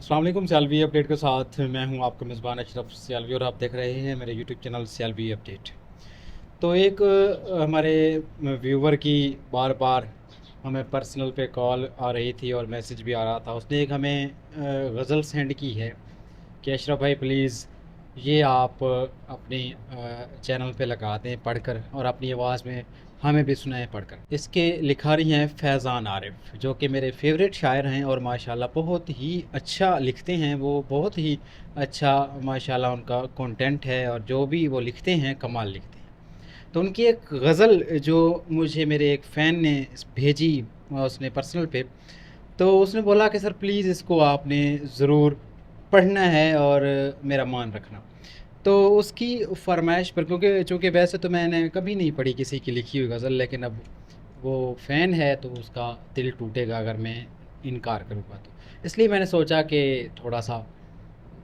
अस्सलाम वालेकुम सियालवी अपडेट के साथ मैं हूं आपका मेज़बान अशरफ सियालवी और आप देख रहे हैं मेरे यूट्यूब चैनल सियालवी अपडेट। तो एक हमारे व्यूवर की बार बार हमें पर्सनल पे कॉल आ रही थी और मैसेज भी आ रहा था। उसने एक हमें गज़ल सेंड की है कि अशरफ भाई प्लीज़ ये आप अपनी चैनल पे लगा दें पढ़कर और अपनी आवाज़ में हमें भी सुनाएं पढ़कर। इसके लिखारी हैं फैज़ान आरिफ, जो कि मेरे फेवरेट शायर हैं और माशाल्लाह बहुत ही अच्छा लिखते हैं। वो बहुत ही अच्छा माशाल्लाह उनका कंटेंट है और जो भी वो लिखते हैं कमाल लिखते हैं। तो उनकी एक गज़ल जो मुझे मेरे एक फ़ैन ने भेजी, उसने पर्सनल पे, तो उसने बोला कि सर प्लीज़ इसको आपने ज़रूर पढ़ना है और मेरा मान रखना। तो उसकी फ़रमाइश पर, क्योंकि चूँकि वैसे तो मैंने कभी नहीं पढ़ी किसी की लिखी हुई गज़ल, लेकिन अब वो फ़ैन है तो उसका दिल टूटेगा अगर मैं इनकार करूँगा तो। इसलिए मैंने सोचा कि थोड़ा-सा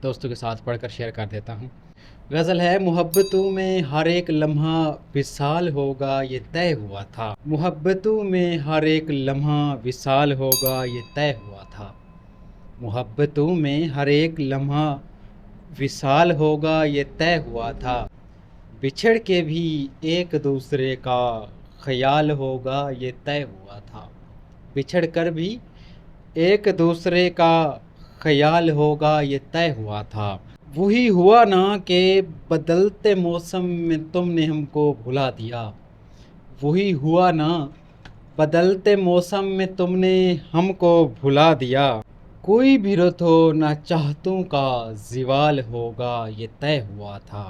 दोस्तों के साथ पढ़कर शेयर कर देता हूँ। गज़ल है, मोहब्बतों में हर एक लम्हा विसाल होगा ये तय हुआ था। मोहब्बतों में हर एक लम्हा विसाल होगा ये तय हुआ था। मोहब्बतों में हर एक लम्हा विसाल होगा ये तय हुआ था। बिछड़ के भी एक दूसरे का ख्याल होगा ये तय हुआ था। बिछड़ कर भी एक दूसरे का ख्याल होगा ये तय हुआ था। वही हुआ ना कि बदलते मौसम में तुमने हमको भुला दिया। वही हुआ ना बदलते मौसम में तुमने हमको भुला दिया। कोई भी रुत हो ना चाहतों का ज़िवाल होगा ये तय हुआ था।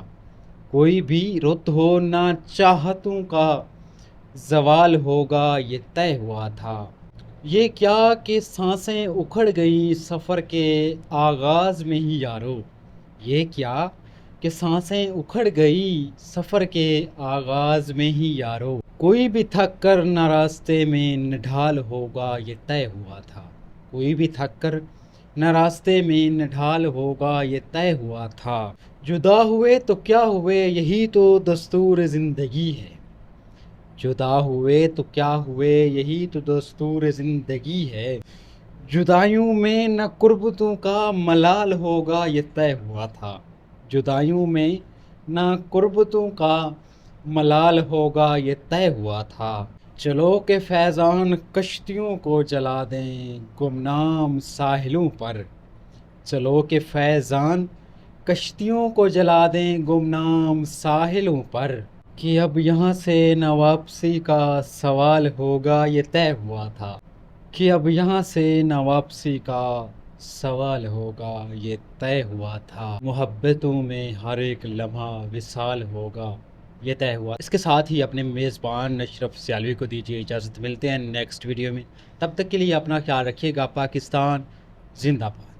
कोई भी रुत हो ना चाहतों का ज़वाल होगा ये तय हुआ था। ये क्या कि सांसें उखड़ गई सफ़र के आगाज़ में ही यारो। ये क्या कि सांसें उखड़ गई सफ़र के आगाज़ में ही यारो। कोई भी थक कर न रास्ते में निढाल होगा ये तय हुआ था। कोई भी थक कर न रास्ते में निढाल होगा ये तय हुआ था। जुदा हुए तो क्या हुए यही तो दस्तूर ज़िंदगी है। जुदा हुए तो क्या हुए यही तो दस्तूर ज़िंदगी है। जुदाइयों में न कुर्बतों का मलाल होगा ये तय हुआ था। जुदाइयों में न कुर्बतों का मलाल होगा ये तय हुआ था। चलो के फैज़ान कश्तियों को जला दें गुमनाम साहिलों पर। चलो के फैज़ान कश्तियों को जला दें गुमनाम साहिलों पर। कि अब यहाँ से न वापसी का सवाल होगा ये तय हुआ था। कि अब यहाँ से न वापसी का सवाल होगा ये तय हुआ था। मोहब्बतों में हर एक लम्हा विसाल होगा ये तय हुआ। इसके साथ ही अपने मेज़बान अशरफ सियालवी को दीजिए इजाज़त। मिलते हैं नेक्स्ट वीडियो में, तब तक के लिए अपना ख्याल रखिएगा। पाकिस्तान जिंदाबाद।